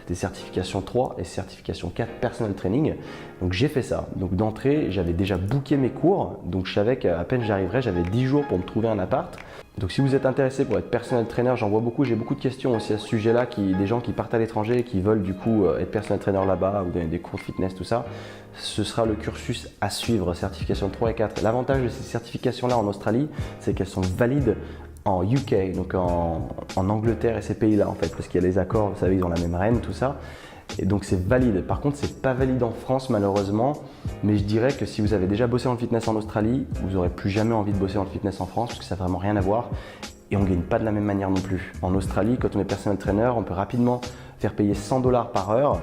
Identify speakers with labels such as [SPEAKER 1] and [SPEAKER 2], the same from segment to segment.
[SPEAKER 1] des certifications 3 et certification 4 personal training. Donc j'ai fait ça. Donc d'entrée, j'avais déjà booké mes cours. Donc je savais qu'à peine j'arriverais, j'avais 10 jours pour me trouver un appart. Donc si vous êtes intéressé pour être personal trainer, j'en vois beaucoup, j'ai beaucoup de questions aussi à ce sujet-là, des gens qui partent à l'étranger, qui veulent du coup être personal trainer là-bas ou donner des cours de fitness, tout ça. Ce sera le cursus à suivre, certification 3 et 4. L'avantage de ces certifications-là en Australie, c'est qu'elles sont valides en UK, donc en Angleterre et ces pays-là en fait, parce qu'il y a les accords, vous savez, ils ont la même reine, tout ça. Et donc c'est valide. Par contre, c'est pas valide en France malheureusement, mais je dirais que si vous avez déjà bossé dans le fitness en Australie, vous n'aurez plus jamais envie de bosser dans le fitness en France parce que ça n'a vraiment rien à voir et on ne gagne pas de la même manière non plus. En Australie, quand on est personal trainer, on peut rapidement faire payer 100 $ par heure.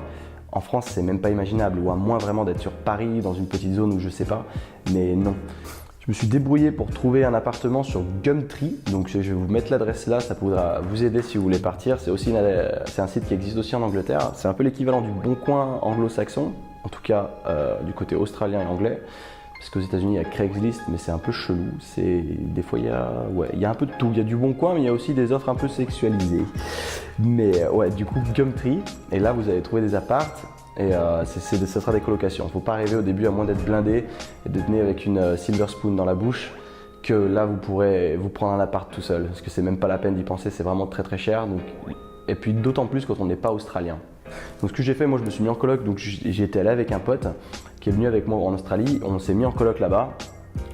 [SPEAKER 1] En France, c'est même pas imaginable, ou à moins vraiment d'être sur Paris, dans une petite zone où je sais pas, mais non. Je me suis débrouillé pour trouver un appartement sur Gumtree, donc je vais vous mettre l'adresse là, ça pourra vous aider si vous voulez partir. C'est un site qui existe aussi en Angleterre, c'est un peu l'équivalent du Bon Coin anglo-saxon, en tout cas du côté australien et anglais, parce qu'aux États-Unis il y a Craigslist, mais c'est un peu chelou. Des fois il y a un peu de tout, il y a du Bon Coin, mais il y a aussi des offres un peu sexualisées. Mais ouais, du coup Gumtree, et là vous allez trouver des apparts. Et ça sera des colocations. Il ne faut pas arriver au début à moins d'être blindé et de venir avec une silver spoon dans la bouche, que là vous pourrez vous prendre un appart tout seul. Parce que c'est même pas la peine d'y penser, c'est vraiment très très cher. Donc, et puis d'autant plus quand on n'est pas australien. Donc ce que j'ai fait, moi je me suis mis en coloc, donc j'ai été allé avec un pote qui est venu avec moi en Australie. On s'est mis en coloc là-bas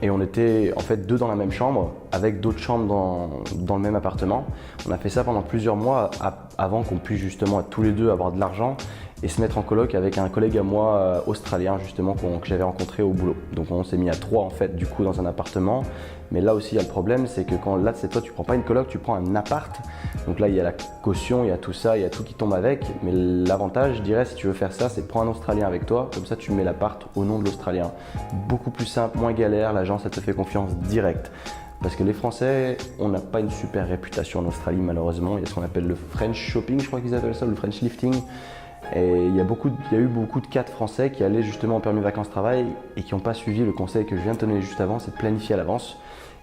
[SPEAKER 1] et on était en fait 2 dans la même chambre avec d'autres chambres dans le même appartement. On a fait ça pendant plusieurs mois avant qu'on puisse justement être tous les deux avoir de l'argent et se mettre en coloc avec un collègue à moi australien justement que j'avais rencontré au boulot. Donc on s'est mis à 3 en fait du coup dans un appartement. Mais là aussi il y a le problème, c'est que là c'est toi, tu prends pas une coloc, tu prends un appart. Donc là il y a la caution, il y a tout ça, il y a tout qui tombe avec. Mais l'avantage, je dirais, si tu veux faire ça, c'est prendre un Australien avec toi. Comme ça tu mets l'appart au nom de l'Australien. Beaucoup plus simple, moins galère, l'agence elle te fait confiance direct. Parce que les Français, on n'a pas une super réputation en Australie malheureusement. Il y a ce qu'on appelle le French shopping, je crois qu'ils appellent ça, le French lifting. Et il y a eu beaucoup de cadres français qui allaient justement en permis vacances-travail et qui n'ont pas suivi le conseil que je viens de te donner juste avant, c'est de planifier à l'avance,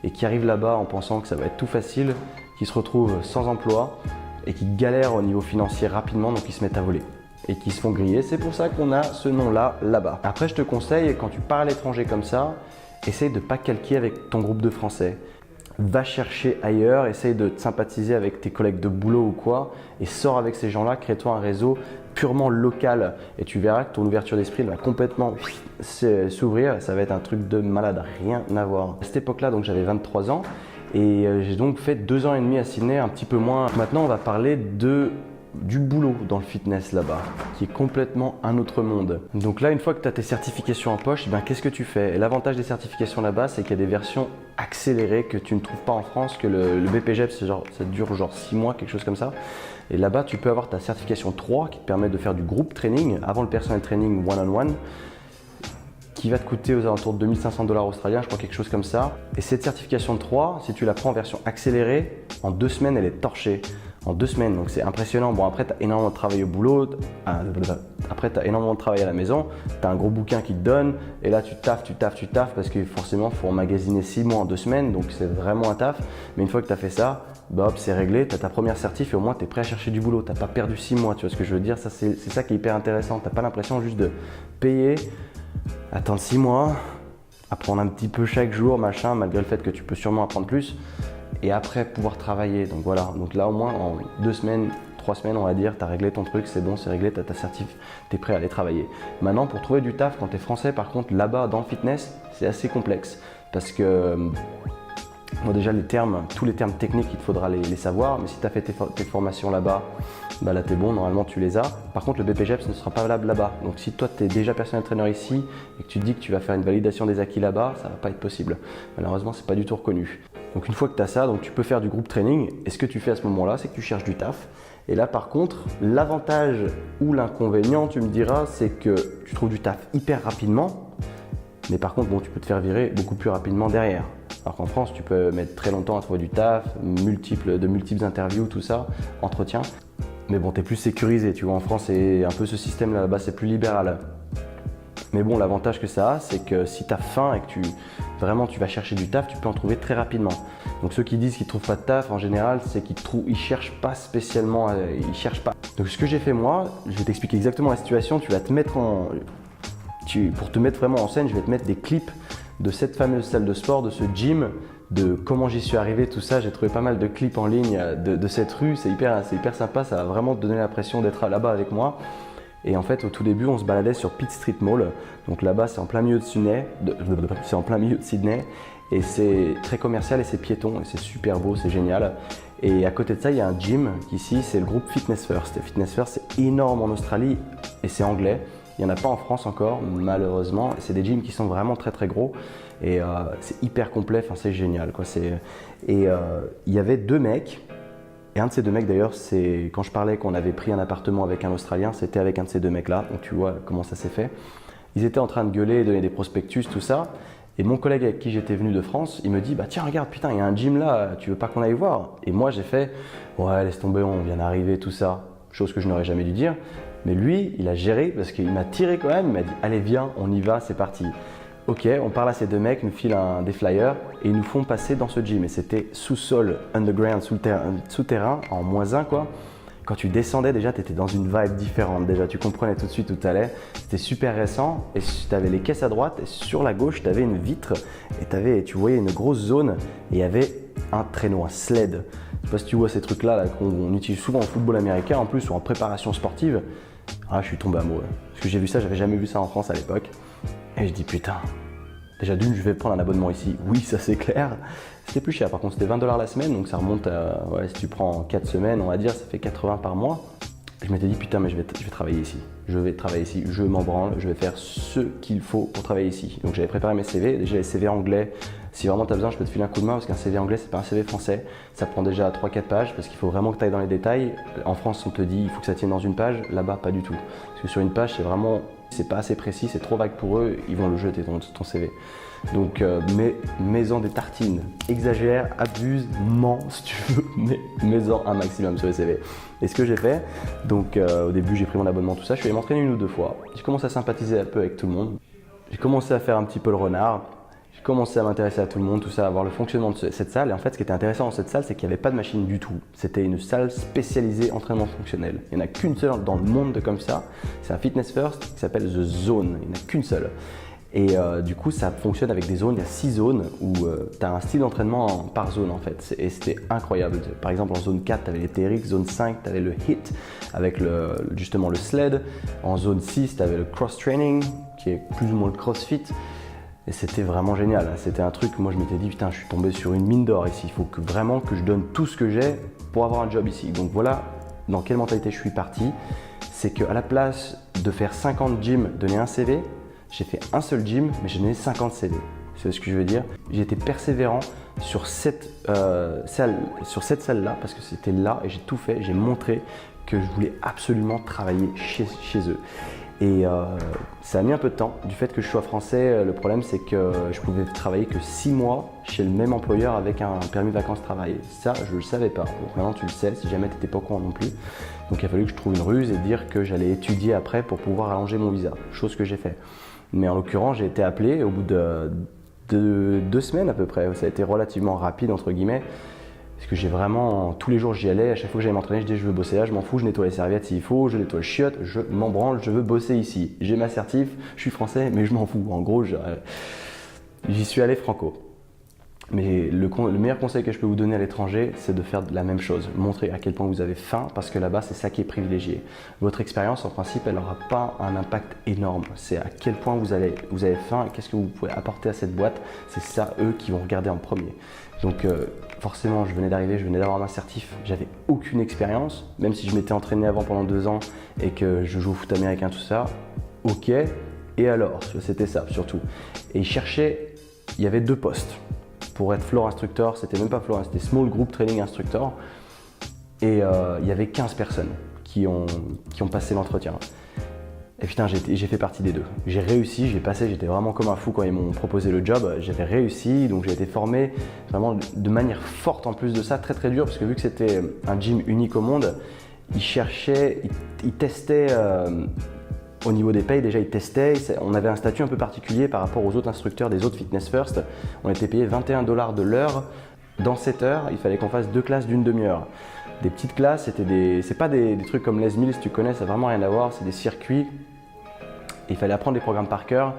[SPEAKER 1] et qui arrivent là-bas en pensant que ça va être tout facile, qui se retrouvent sans emploi et qui galèrent au niveau financier rapidement, donc ils se mettent à voler et qui se font griller. C'est pour ça qu'on a ce nom-là là-bas. Après, je te conseille, quand tu pars à l'étranger comme ça, essaye de ne pas calquer avec ton groupe de Français. Va chercher ailleurs, essaye de te sympathiser avec tes collègues de boulot ou quoi, et sors avec ces gens-là, crée-toi un réseau purement local et tu verras que ton ouverture d'esprit va complètement s'ouvrir et ça va être un truc de malade, rien à voir. À cette époque-là, donc j'avais 23 ans et j'ai donc fait 2 ans et demi à Sydney, un petit peu moins. Maintenant, on va parler du boulot dans le fitness là-bas, qui est complètement un autre monde. Donc là, une fois que tu as tes certifications en poche, ben, qu'est-ce que tu fais? Et l'avantage des certifications là-bas, c'est qu'il y a des versions accélérées que tu ne trouves pas en France, que le BPGEPS, ça dure genre 6 mois, quelque chose comme ça. Et là-bas, tu peux avoir ta certification 3 qui te permet de faire du groupe training avant le personal training one-on-one, qui va te coûter aux alentours de 2500 $ australiens, je crois, quelque chose comme ça. Et cette certification 3, si tu la prends en version accélérée, en 2 semaines, elle est torchée. En 2 semaines, donc c'est impressionnant. Bon, après, tu as énormément de travail au boulot, après, tu as énormément de travail à la maison, tu as un gros bouquin qui te donne, et là, tu taffes, parce que forcément, il faut emmagasiner 6 mois en 2 semaines, donc c'est vraiment un taf. Mais une fois que tu as fait ça, bah hop, c'est réglé, tu as ta première certif et au moins tu es prêt à chercher du boulot, tu n'as pas perdu 6 mois, tu vois ce que je veux dire? Ça, c'est ça qui est hyper intéressant, tu n'as pas l'impression juste de payer, attendre 6 mois, apprendre un petit peu chaque jour, machin, malgré le fait que tu peux sûrement apprendre plus, et après pouvoir travailler. Donc voilà, donc là au moins en 2 semaines, 3 semaines on va dire, tu as réglé ton truc, c'est bon, c'est réglé, tu as ta certif, tu es prêt à aller travailler. Maintenant pour trouver du taf quand tu es français, par contre là-bas dans le fitness, c'est assez complexe parce que bon, déjà tous les termes techniques, il te faudra les savoir, mais si tu as fait tes formations là-bas, bah là tu es bon, normalement tu les as. Par contre le BPGEPS ne sera pas valable là-bas. Donc si toi tu es déjà personal trainer ici et que tu te dis que tu vas faire une validation des acquis là-bas, ça ne va pas être possible. Malheureusement, c'est pas du tout reconnu. Donc une fois que tu as ça, donc tu peux faire du groupe training. Et ce que tu fais à ce moment-là, c'est que tu cherches du taf. Et là par contre, l'avantage ou l'inconvénient, tu me diras, c'est que tu trouves du taf hyper rapidement. Mais par contre, bon, tu peux te faire virer beaucoup plus rapidement derrière. Alors qu'en France, tu peux mettre très longtemps à trouver du taf, de multiples interviews, tout ça, entretiens. Mais bon, tu es plus sécurisé, tu vois. En France, c'est un peu ce système là-bas, c'est plus libéral. Mais bon, l'avantage que ça a, c'est que si tu as faim et que vraiment tu vas chercher du taf, tu peux en trouver très rapidement. Donc ceux qui disent qu'ils ne trouvent pas de taf, en général, c'est qu'ils ne cherchent pas spécialement, ils cherchent pas. Donc ce que j'ai fait moi, je vais t'expliquer exactement la situation, tu vas te mettre pour te mettre vraiment en scène, je vais te mettre des clips de cette fameuse salle de sport, de ce gym, de comment j'y suis arrivé, tout ça. J'ai trouvé pas mal de clips en ligne de cette rue, c'est hyper sympa, ça va vraiment te donner l'impression d'être là-bas avec moi. Et en fait, au tout début, on se baladait sur Pitt Street Mall. Donc là-bas, c'est en plein milieu de Sydney. Et c'est très commercial et c'est piéton et c'est super beau, c'est génial. Et à côté de ça, il y a un gym ici, c'est le groupe Fitness First. Et Fitness First, c'est énorme en Australie et c'est anglais. Il n'y en a pas en France encore, malheureusement. C'est des gyms qui sont vraiment très très gros et c'est hyper complet, enfin, c'est génial, quoi. Il y avait 2 mecs. Et un de ces 2 mecs d'ailleurs, c'est quand je parlais qu'on avait pris un appartement avec un Australien, c'était avec un de ces 2 mecs-là, donc tu vois comment ça s'est fait. Ils étaient en train de gueuler, donner des prospectus, tout ça. Et mon collègue avec qui j'étais venu de France, il me dit, bah tiens regarde, putain, il y a un gym là, tu veux pas qu'on aille voir? Et moi j'ai fait, ouais laisse tomber, on vient d'arriver, tout ça. Chose que je n'aurais jamais dû dire. Mais lui, il a géré parce qu'il m'a tiré quand même, il m'a dit, allez viens, on y va, c'est parti. Ok, on parle à ces 2 mecs, nous filent des flyers et ils nous font passer dans ce gym. Et c'était sous-sol, underground, souterrain, en -1 quoi. Quand tu descendais déjà, tu étais dans une vibe différente. Déjà, tu comprenais tout de suite où tu allais. C'était super récent et tu avais les caisses à droite et sur la gauche, tu avais une vitre et tu voyais une grosse zone et il y avait un traîneau, un sled. Je sais pas si tu vois ces trucs-là qu'on utilise souvent en football américain en plus ou en préparation sportive. Ah, je suis tombé amoureux. Parce que j'ai vu ça, j'avais jamais vu ça en France à l'époque. Et je dis putain, déjà d'une, je vais prendre un abonnement ici. Oui, ça c'est clair. C'était plus cher, par contre c'était 20 $ la semaine, donc ça remonte à, ouais, si tu prends 4 semaines, on va dire, ça fait 80 par mois. Je m'étais dit putain, mais je vais travailler ici. Je vais travailler ici, je m'en branle, je vais faire ce qu'il faut pour travailler ici. Donc j'avais préparé mes CV, déjà les CV anglais. Si vraiment tu as besoin, je peux te filer un coup de main parce qu'un CV anglais, c'est pas un CV français. Ça prend déjà 3-4 pages parce qu'il faut vraiment que tu ailles dans les détails. En France, on te dit il faut que ça tienne dans une page, là-bas pas du tout. Parce que sur une page, c'est pas assez précis, c'est trop vague pour eux, ils vont le jeter ton CV. Donc mets-en des tartines, exagère, abuse, mens si tu veux, mais mets-en un maximum sur les CV. Et ce que j'ai fait, donc au début j'ai pris mon abonnement, tout ça, je suis allé m'entraîner 1 ou 2 fois. J'ai commencé à sympathiser un peu avec tout le monde. J'ai commencé à faire un petit peu le renard. J'ai commencé à m'intéresser à tout le monde, tout ça, à voir le fonctionnement de cette salle. Et en fait, ce qui était intéressant dans cette salle, c'est qu'il n'y avait pas de machine du tout. C'était une salle spécialisée entraînement fonctionnel. Il n'y en a qu'une seule dans le monde comme ça. C'est un Fitness First qui s'appelle The Zone. Il n'y en a qu'une seule. Et du coup, ça fonctionne avec des zones. Il y a 6 zones où tu as un style d'entraînement par zone en fait. Et c'était incroyable. Par exemple, en zone 4, tu avais les TRX. Zone 5, tu avais le HIIT avec justement le sled. En zone 6, tu avais le cross-training qui est plus ou moins le crossfit. Et c'était vraiment génial. C'était un truc, moi je m'étais dit, putain, je suis tombé sur une mine d'or ici. Il faut vraiment que je donne tout ce que j'ai pour avoir un job ici. Donc voilà dans quelle mentalité je suis parti. C'est qu'à la place de faire 50 gyms, donner un CV, j'ai fait un seul gym, mais j'ai donné 50 CV. C'est ce que je veux dire. J'ai été persévérant sur cette salle-là, parce que c'était là et j'ai tout fait. J'ai montré que je voulais absolument travailler chez eux. Et ça a mis un peu de temps. Du fait que je sois français, le problème c'est que je pouvais travailler que 6 mois chez le même employeur avec un permis vacances-travail. Ça, je ne le savais pas. Donc maintenant tu le sais, si jamais tu n'étais pas au courant non plus. Donc il a fallu que je trouve une ruse et dire que j'allais étudier après pour pouvoir allonger mon visa. Chose que j'ai fait. Mais en l'occurrence, j'ai été appelé au bout de 2 semaines à peu près. Ça a été relativement rapide entre guillemets. Parce que j'ai vraiment, tous les jours j'y allais, à chaque fois que j'allais m'entraîner, je disais je veux bosser là, je m'en fous, je nettoie les serviettes s'il faut, je nettoie le chiotte, je m'en branle, je veux bosser ici. J'ai ma certif, je suis français, mais je m'en fous. En gros, j'y suis allé franco. Mais le meilleur conseil que je peux vous donner à l'étranger, c'est de faire la même chose. Montrer à quel point vous avez faim, parce que là-bas, c'est ça qui est privilégié. Votre expérience, en principe, elle n'aura pas un impact énorme. C'est à quel point vous avez faim et qu'est-ce que vous pouvez apporter à cette boîte. C'est ça, eux, qui vont regarder en premier. Donc forcément, je venais d'arriver, je venais d'avoir ma certif. J'avais aucune expérience, même si je m'étais entraîné avant pendant 2 ans et que je joue au foot américain, tout ça. Ok, et alors, c'était ça surtout. Et ils cherchaient, il y avait 2 postes. Pour être floor instructor, c'était même pas floor, c'était small group training instructor. Et il y avait 15 personnes qui ont passé l'entretien. Et putain, j'ai fait partie des 2. J'ai réussi, j'ai passé, j'étais vraiment comme un fou quand ils m'ont proposé le job. J'avais réussi, donc j'ai été formé vraiment de manière forte en plus de ça, très très dur, parce que vu que c'était un gym unique au monde, ils cherchaient, ils testaient Au niveau des payes, déjà ils testaient, on avait un statut un peu particulier par rapport aux autres instructeurs des autres Fitness First. On était payé 21 $ de l'heure. Dans 7 heures, il fallait qu'on fasse 2 classes d'une demi-heure. Des petites classes, c'est pas des trucs comme Les Mills, si tu connais, ça n'a vraiment rien à voir, c'est des circuits. Il fallait apprendre des programmes par cœur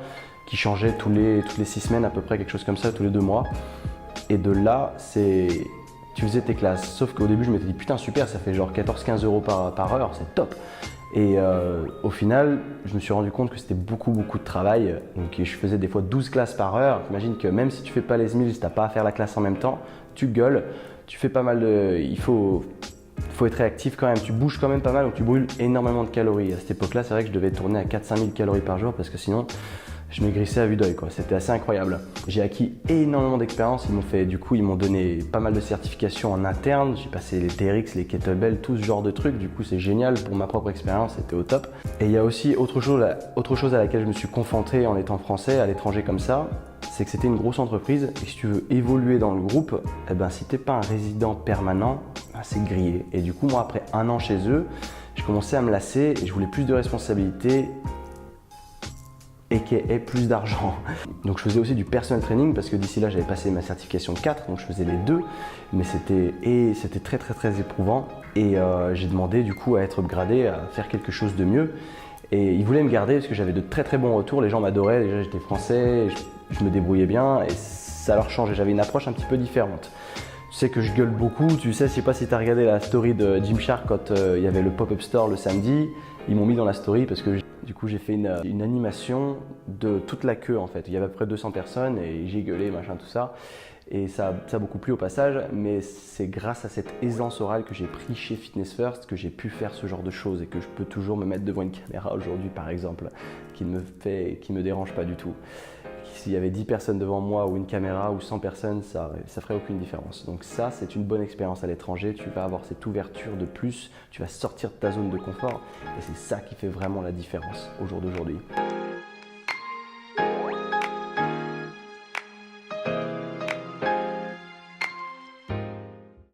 [SPEAKER 1] qui changeaient toutes les 6 semaines à peu près, quelque chose comme ça, tous les 2 mois. Et de là, tu faisais tes classes. Sauf qu'au début, je m'étais dit putain super, ça fait genre 14-15 € par heure, c'est top. Et au final, je me suis rendu compte que c'était beaucoup de travail. Donc je faisais des fois 12 classes par heure. Imagine que même si tu fais pas les mills, tu n'as pas à faire la classe en même temps, tu gueules, tu fais pas mal de... Il faut être réactif quand même, tu bouges quand même pas mal, donc tu brûles énormément de calories. À cette époque-là, c'est vrai que je devais tourner à 4-5 000 calories par jour parce que sinon, je maigrissais à vue d'œil, quoi. C'était assez incroyable. J'ai acquis énormément d'expérience. Ils m'ont donné pas mal de certifications en interne. J'ai passé les TRX, les kettlebells, tout ce genre de trucs. Du coup, c'est génial pour ma propre expérience. C'était au top. Et il y a aussi autre chose à laquelle je me suis confronté en étant français à l'étranger comme ça. C'est que c'était une grosse entreprise. Et si tu veux évoluer dans le groupe, si t'es pas un résident permanent, c'est grillé. Et du coup, moi, après 1 an chez eux, je commençais à me lasser et je voulais plus de responsabilités et plus d'argent. Donc je faisais aussi du personal training parce que d'ici là j'avais passé ma certification 4, donc je faisais les 2, mais c'était très éprouvant et j'ai demandé du coup à être upgradé, à faire quelque chose de mieux et ils voulaient me garder parce que j'avais de très bons retours, les gens m'adoraient, déjà j'étais français, je me débrouillais bien et ça leur changeait, j'avais une approche un petit peu différente. Tu sais que je gueule beaucoup, tu sais, je sais pas si tu as regardé la story de Gymshark quand il y avait le pop-up store le samedi, ils m'ont mis dans la story parce que du coup j'ai fait une animation de toute la queue en fait. Il y avait à peu près 200 personnes et j'ai gueulé, machin, tout ça. Et ça a beaucoup plu au passage, mais c'est grâce à cette aisance orale que j'ai pris chez Fitness First que j'ai pu faire ce genre de choses et que je peux toujours me mettre devant une caméra aujourd'hui par exemple, qui me dérange pas du tout. S'il y avait 10 personnes devant moi ou une caméra ou 100 personnes, ça ferait aucune différence. Donc ça, c'est une bonne expérience à l'étranger. Tu vas avoir cette ouverture de plus, tu vas sortir de ta zone de confort et c'est ça qui fait vraiment la différence au jour d'aujourd'hui.